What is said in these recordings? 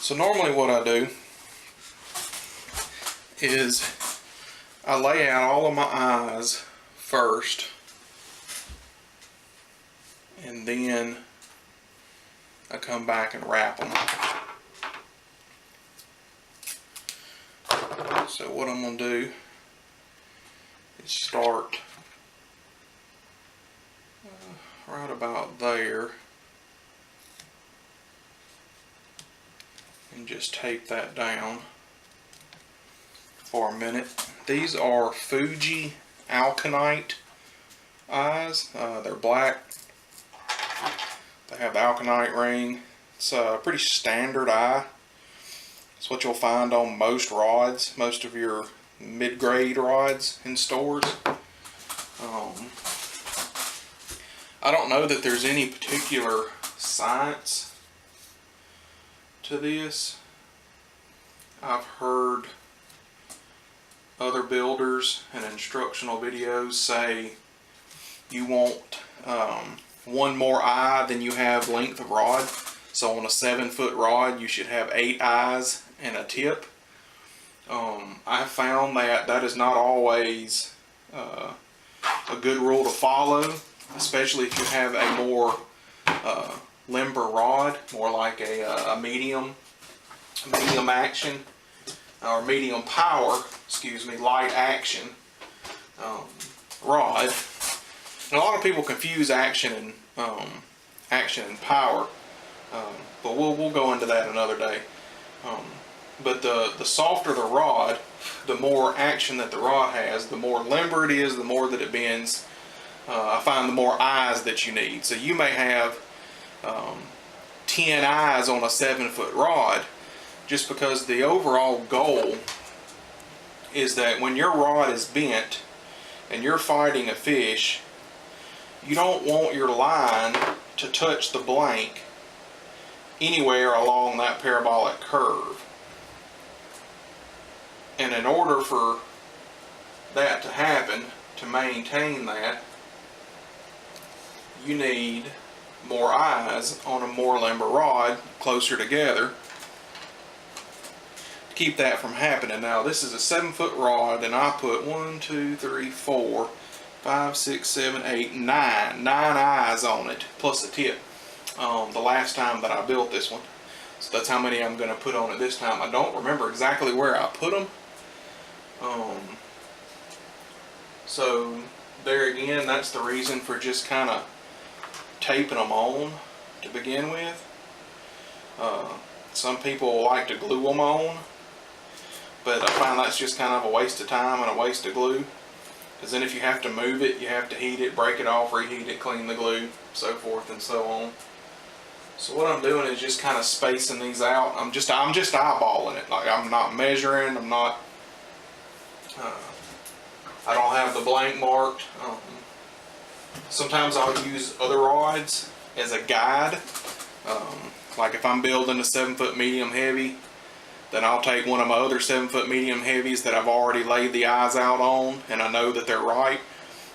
So normally what I do is I lay out all of my eyes first, and then I come back and wrap them. So what I'm going to do is start right about there and just tape that down for a minute. These are Fuji Alkanite eyes. They're black. They have the Alkanite ring. It's a pretty standard eye. It's what you'll find on most rods, most of your mid-grade rods in stores. I don't know that there's any particular science to this. I've heard other builders and instructional videos say you want one more eye than you have length of rod. So on a 7-foot rod you should have 8 eyes and a tip. I found that is not always a good rule to follow, especially if you have a more limber rod, more like a medium action or medium power, light action rod. And a lot of people confuse action and power, but we'll go into that another day. But the softer the rod, the more action that the rod has, the more limber it is, the more that it bends. I find the more eyes that you need. So you may have 10 eyes on a 7-foot rod, just because the overall goal is that when your rod is bent and you're fighting a fish, you don't want your line to touch the blank anywhere along that parabolic curve. And in order for that to happen, to maintain that, you need more eyes on a more limber rod closer together to keep that from happening. Now this is a 7-foot rod, and I put 1, 2, 3, 4, 5, 6, 7, 8, 9 eyes on it, plus a tip, the last time that I built this one. So that's how many I'm going to put on it this time. I don't remember exactly where I put them. So there again, that's the reason for just kind of taping them on to begin with. Some people like to glue them on, but I find that's just kind of a waste of time and a waste of glue, because then if you have to move it, you have to heat it, break it off, reheat it, clean the glue, so forth and so on. So what I'm doing is just kind of spacing these out. I'm just eyeballing it. Like, I'm not measuring. I'm not. I don't have the blank marked. Sometimes I'll use other rods as a guide. Like if I'm building a 7-foot medium heavy, then I'll take one of my other 7-foot medium heavies that I've already laid the eyes out on, and I know that they're right,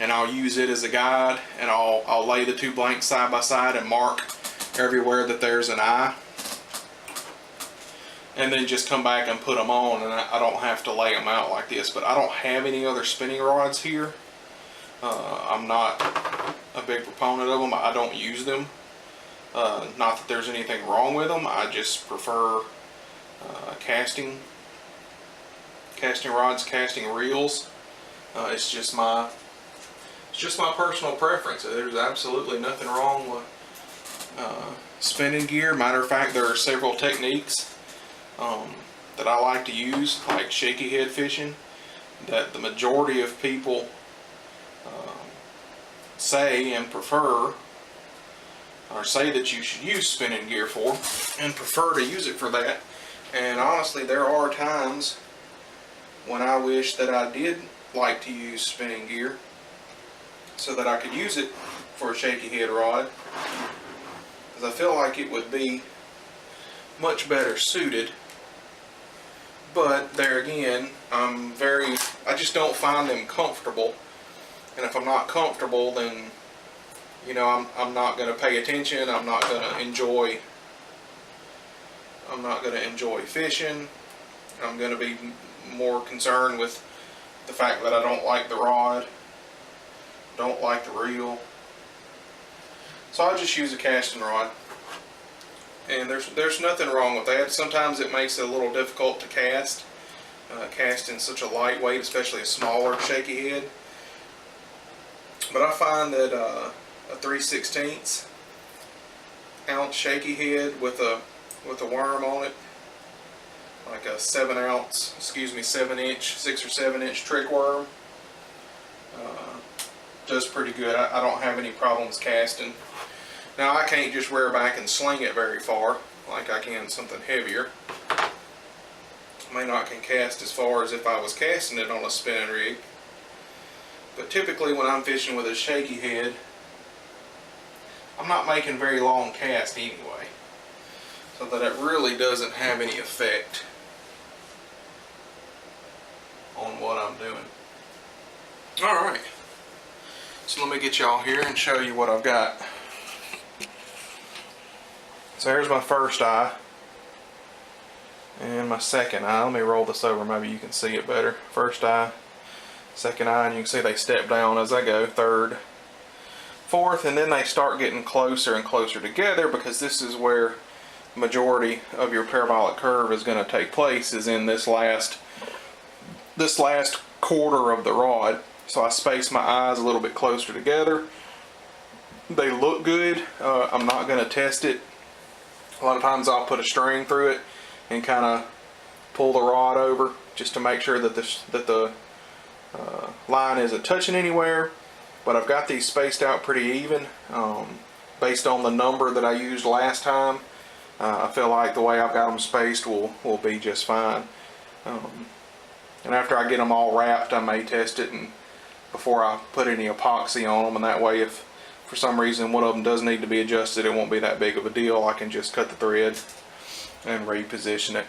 and I'll use it as a guide, and I'll lay the two blanks side by side and mark everywhere that there's an eye, and then just come back and put them on, and I don't have to lay them out like this. But I don't have any other spinning rods here. I'm not a big proponent of them. I don't use them. Not that there's anything wrong with them. I just prefer casting rods, casting reels. It's just my personal preference. There's absolutely nothing wrong with spinning gear. Matter of fact, there are several techniques that I like to use, like shaky head fishing, that the majority of people say and prefer, or say that you should use spinning gear for, and prefer to use it for that. And honestly, there are times when I wish that I did like to use spinning gear so that I could use it for a shaky head rod, because I feel like it would be much better suited. But there again, I just don't find them comfortable. And if I'm not comfortable, then, you know, I'm not going to pay attention. I'm not going to enjoy I'm not going to enjoy fishing. I'm going to be more concerned with the fact that I don't like the rod, don't like the reel. So I just use a casting rod. And there's nothing wrong with that. Sometimes it makes it a little difficult to cast. Casting such a lightweight, especially a smaller shaky head. But I find that a 3/16 ounce shaky head with a worm on it, like a 7 inch, 6 or 7 inch trick worm, does pretty good. I don't have any problems casting. Now I can't just rear back and sling it very far like I can something heavier. I may not can cast as far as if I was casting it on a spinning rig. But typically when I'm fishing with a shaky head, I'm not making very long casts anyway, so that it really doesn't have any effect on what I'm doing. Alright, so let me get y'all here and show you what I've got. So here's my first eye and my second eye. Let me roll this over, maybe you can see it better. First eye, second eye, and you can see they step down as I go. Third, fourth, and then they start getting closer and closer together, because this is where the majority of your parabolic curve is going to take place, is in this last quarter of the rod. So I space my eyes a little bit closer together. They look good. I'm not going to test it. A lot of times I'll put a string through it and kind of pull the rod over just to make sure that the line isn't touching anywhere. But I've got these spaced out pretty even, based on the number that I used last time. I feel like the way I've got them spaced will be just fine. And after I get them all wrapped, I may test it and before I put any epoxy on them, and that way if for some reason one of them does need to be adjusted, it won't be that big of a deal. I can just cut the thread and reposition it.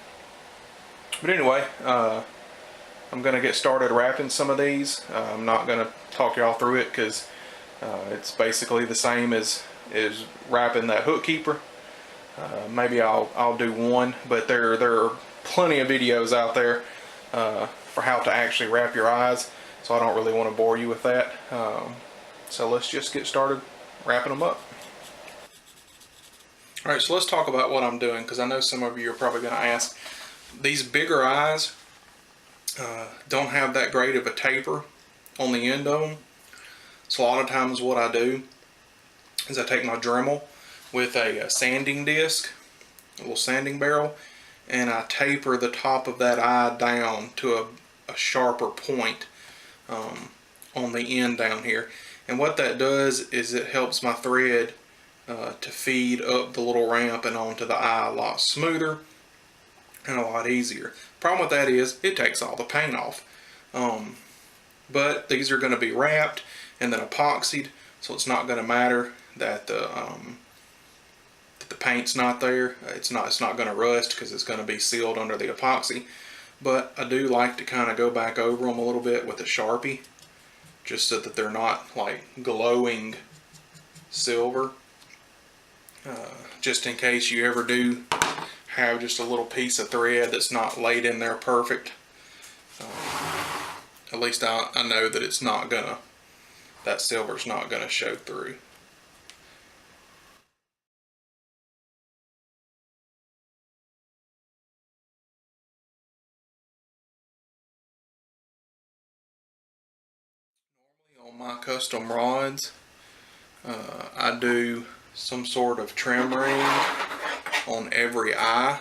But anyway, I'm going to get started wrapping some of these. I'm not going to talk y'all through it because it's basically the same as wrapping that hook keeper. Maybe I'll do one, but there are plenty of videos out there for how to actually wrap your eyes, so I don't really want to bore you with that. So let's just get started wrapping them up. Alright, so let's talk about what I'm doing, because I know some of you are probably going to ask. These bigger eyes don't have that great of a taper on the end of them. So a lot of times what I do is I take my Dremel with a sanding disc, a little sanding barrel, and I taper the top of that eye down to a sharper point on the end down here. And what that does is it helps my thread to feed up the little ramp and onto the eye a lot smoother and a lot easier. Problem with that is it takes all the paint off. But these are going to be wrapped and then epoxied, so it's not going to matter that the paint's not there. It's not going to rust because it's going to be sealed under the epoxy. But I do like to kind of go back over them a little bit with a Sharpie, just so that they're not like glowing silver. Just in case you ever do have just a little piece of thread that's not laid in there perfect. At least I know that it's not gonna, that silver's not gonna show through. On my custom rods, I do some sort of trim ring on every eye.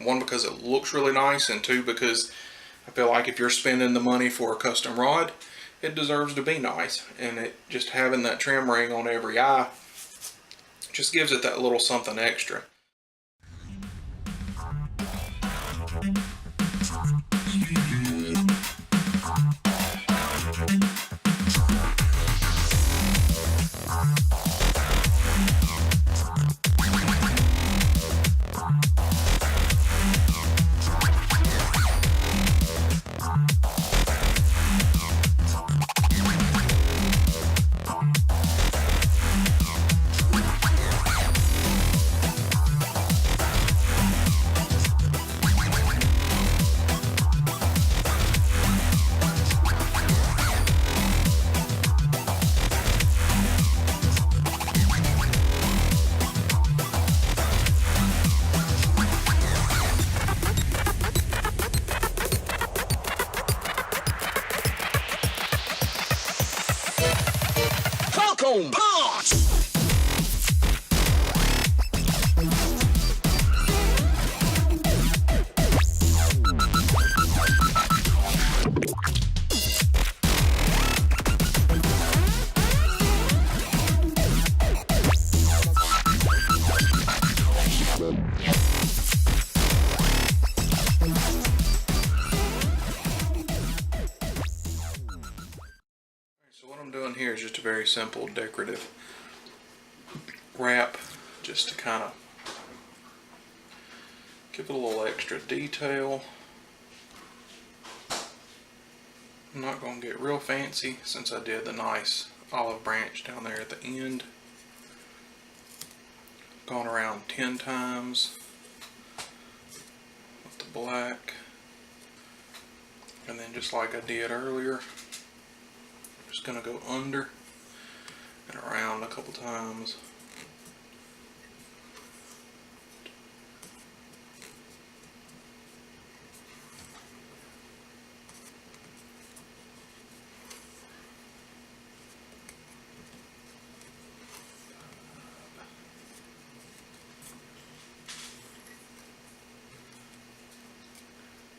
One, because it looks really nice, and two, because I feel like if you're spending the money for a custom rod, it deserves to be nice. And it just having that trim ring on every eye just gives it that little something extra. Boom. Punch. So what I'm doing here is just a very simple decorative wrap, just to kind of give it a little extra detail. I'm not going to get real fancy since I did the nice olive branch down there at the end. Gone around 10 times with the black, and then just like I did earlier, just going to go under and around a couple times.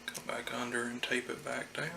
Come back under and tape it back down.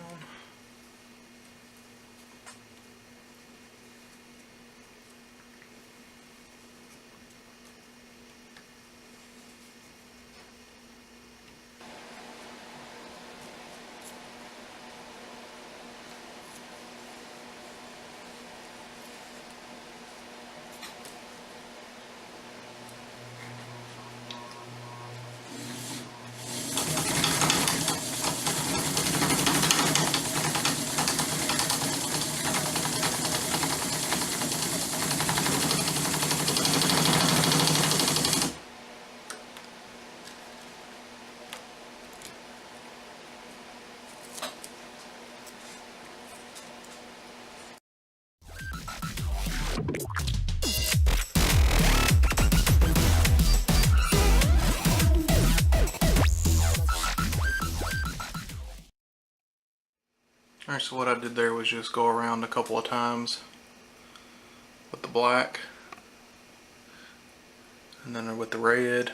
Alright, so what I did there was just go around a couple of times with the black, and then with the red,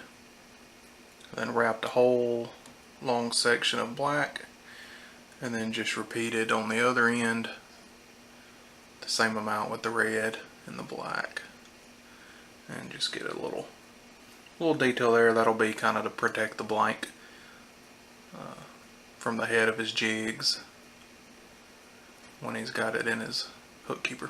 and then wrapped a whole long section of black, and then just repeated on the other end the same amount with the red and the black, and just get a little detail there. That'll be kind of to protect the blank from the head of his jigs when he's got it in his hook keeper.